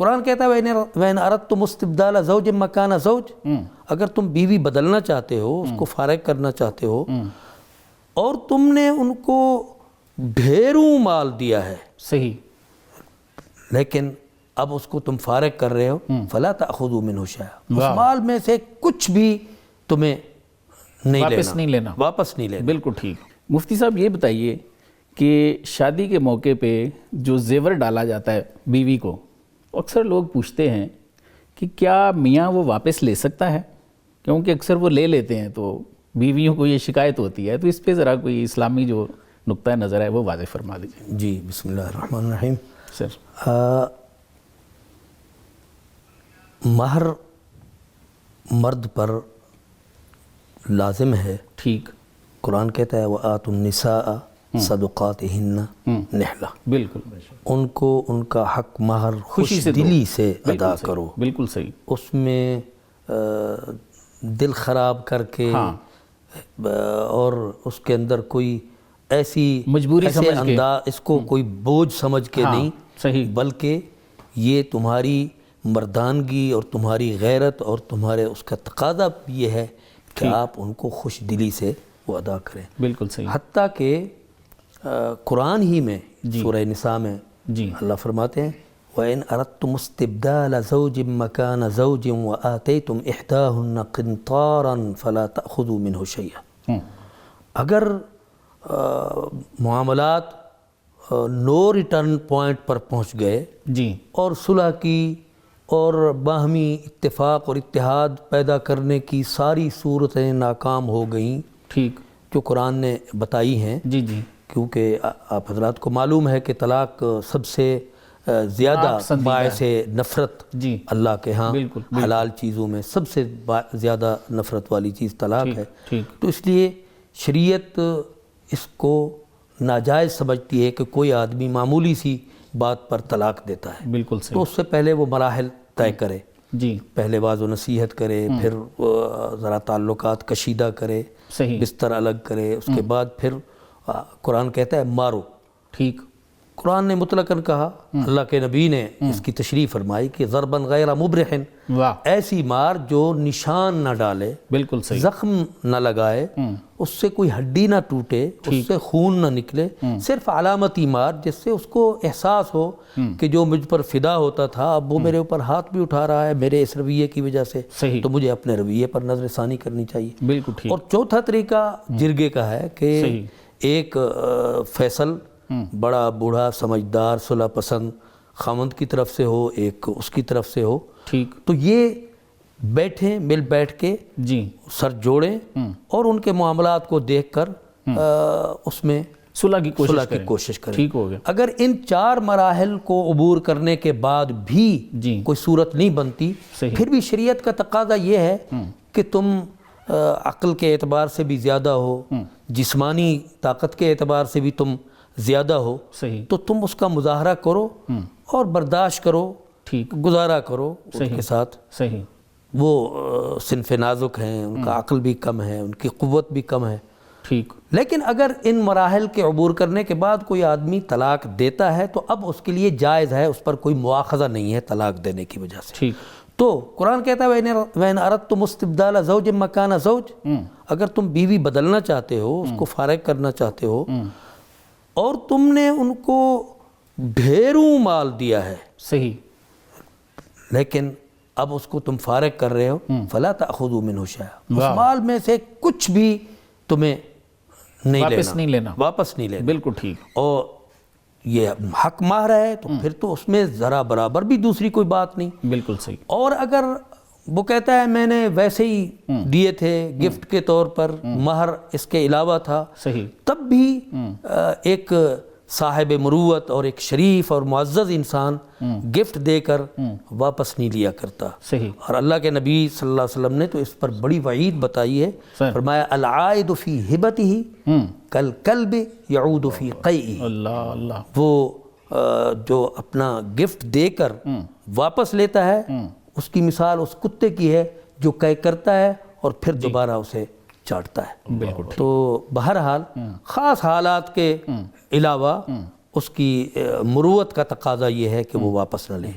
قرآن کہتا ہے وَإِنْ أَرَدْتُمُ اسْتِبْدَالَ زَوْجٍ مَكَانَ زَوْجٍ، اگر تم بیوی بدلنا چاہتے ہو، اس کو فارغ کرنا چاہتے ہو، اور تم نے ان کو ڈھیروں مال دیا ہے، صحیح، لیکن اب اس کو تم فارغ کر رہے ہو، فَلَا تَأْخُذُوا مِنْهُ شَيْئًا، اس مال میں سے کچھ بھی تمہیں واپس نہیں لینا، واپس نہیں لینا۔ بالکل ٹھیک۔ مفتی صاحب یہ بتائیے کہ شادی کے موقع پہ جو زیور ڈالا جاتا ہے بیوی کو، اکثر لوگ پوچھتے ہیں کہ کیا میاں وہ واپس لے سکتا ہے؟ کیونکہ اکثر وہ لے لیتے ہیں تو بیویوں کو یہ شکایت ہوتی ہے، تو اس پہ ذرا کوئی اسلامی جو نقطہ نظر ہے وہ واضح فرما دیجیے۔ جی، بسم اللہ الرحمن الرحیم۔ سر، مہر مرد پر لازم ہے، ٹھیک، قرآن کہتا ہے وَآتُوا النِّسَاءَ صَدُقَاتِهِنَّ نِحْلَةً، بالکل، ان کو ان کا حق مہر خوش دلی سے ادا کرو، بالکل صحیح، اس میں دل خراب کر کے اور اس کے اندر کوئی ایسی مجبوری ایسے سمجھ کے، انداز، اس کو کوئی بوجھ سمجھ کے نہیں، صحیح، بلکہ یہ تمہاری مردانگی اور تمہاری غیرت اور تمہارے اس کا تقاضا یہ ہے کہ آپ ان کو خوش دلی سے وہ ادا کریں۔ بالکل صحیح، حتیٰ کہ قرآن ہی میں سورہ نساء میں جی، اللہ فرماتے ہیں وَإِنْ أَرَدْتُمُ اسْتِبْدَالَ زَوْجٍ مَكَانَ زَوْجٍ وَآتَيْتُمْ إِحْدَاهُنَّ قِنْطَارًا فَلَا تَأْخُذُوا مِنْهُ شَيْئًا، اگر معاملات نو ریٹرن پوائنٹ پر پہنچ گئے جی، اور صلح کی اور باہمی اتفاق اور اتحاد پیدا کرنے کی ساری صورتیں ناکام ہو گئیں ٹھیک، جو قرآن نے بتائی ہیں، جی جی، کیونکہ آپ حضرات کو معلوم ہے کہ طلاق سب سے زیادہ باعث نفرت جی، اللہ کے ہاں بالکل، حلال چیزوں میں سب سے زیادہ نفرت والی چیز طلاق ہے، ٹھیک، تو اس لیے شریعت اس کو ناجائز سمجھتی ہے کہ کوئی آدمی معمولی سی بات پر طلاق دیتا ہے، بالکل تو صحیح، اس سے پہلے وہ مراحل طے کرے، جی، پہلے واعظ و نصیحت کرے، پھر ذرا تعلقات کشیدہ کرے، صحیح، بستر الگ کرے، اس کے بعد پھر قرآن کہتا ہے مارو۔ ٹھیک، قرآن نے مطلقاً کہا، اللہ کے نبی نے اس کی تشریح فرمائی کہ ضرباً غیر مبرح، واہ، ایسی مار جو نشان نہ ڈالے، بالکل صحیح، زخم نہ لگائے، اس سے کوئی ہڈی نہ ٹوٹے، اس سے خون نہ نکلے، صرف علامتی مار جس سے اس کو احساس ہو کہ جو مجھ پر فدا ہوتا تھا اب وہ میرے اوپر ہاتھ بھی اٹھا رہا ہے میرے اس رویے کی وجہ سے، صحیح، تو مجھے اپنے رویے پر نظر ثانی کرنی چاہیے۔ بالکل ٹھیک، اور چوتھا طریقہ جرگے کا ہے کہ صحیح، ایک فیصل بڑا بوڑھا سمجھدار صلح پسند خاوند کی طرف سے ہو، ایک اس کی طرف سے ہو، ٹھیک، تو یہ بیٹھیں، مل بیٹھ کے جی، سر جوڑیں اور ان کے معاملات کو دیکھ کر اس میں صلح کی کوشش کریں۔ ٹھیک ہو گیا، اگر ان چار مراحل کو عبور کرنے کے بعد بھی جی، کوئی صورت نہیں بنتی، صحیح، پھر بھی شریعت کا تقاضا یہ ہے کہ تم عقل کے اعتبار سے بھی زیادہ ہو، جسمانی طاقت کے اعتبار سے بھی تم زیادہ ہو، صحیح، تو تم اس کا مظاہرہ کرو اور برداشت کرو، ٹھیک، گزارا کرو ان کے ساتھ۔ صحیح، وہ صنف نازک ہیں، ان کا عقل بھی کم ہے، ان کی قوت بھی کم ہے، ٹھیک، لیکن اگر ان مراحل کے عبور کرنے کے بعد کوئی آدمی طلاق دیتا ہے تو اب اس کے لیے جائز ہے، اس پر کوئی مواخذہ نہیں ہے طلاق دینے کی وجہ سے۔ ٹھیک، تو قرآن کہتا ہے وَإِنْ أَرَدْتُمُ اسْتِبْدَالَ زَوْجٍ مَكَانَ زَوْجٍ، اگر تم بیوی بدلنا چاہتے ہو، اس کو فارغ کرنا چاہتے ہو، اور تم نے ان کو ڈھیروں مال دیا ہے، صحیح، لیکن اب اس کو تم فارغ کر رہے ہو، فَلَا تَأْخُذُوا مِنْهُ شَيْئًا، اس مال میں سے کچھ بھی تمہیں واپس نہیں لینا، واپس نہیں لینا، بالکل ٹھیک، اور یہ حق مہر ہے تو پھر تو اس میں ذرا برابر بھی دوسری کوئی بات نہیں۔ بالکل صحیح، اور اگر وہ کہتا ہے میں نے ویسے ہی دیے تھے گفٹ کے طور پر، مہر اس کے علاوہ تھا، صحیح، تب بھی ایک صاحب مروت اور ایک شریف اور معزز انسان گفٹ دے کر واپس نہیں لیا کرتا۔ صحیح، اور اللہ کے نبی صلی اللہ علیہ وسلم نے تو اس پر بڑی وعید بتائی ہے، فرمایا العائد فی ہبتہ کالکلب یعود فی قیئہ، اللہ اللہ، وہ جو اپنا گفٹ دے کر واپس لیتا ہے اس کی مثال اس کتے کی ہے جو قے کرتا ہے اور پھر دوبارہ اسے چاٹتا ہے۔ بالکل، تو بہرحال خاص حالات کے علاوہ اس کی مروت کا تقاضا یہ ہے کہ وہ واپس نہ لے۔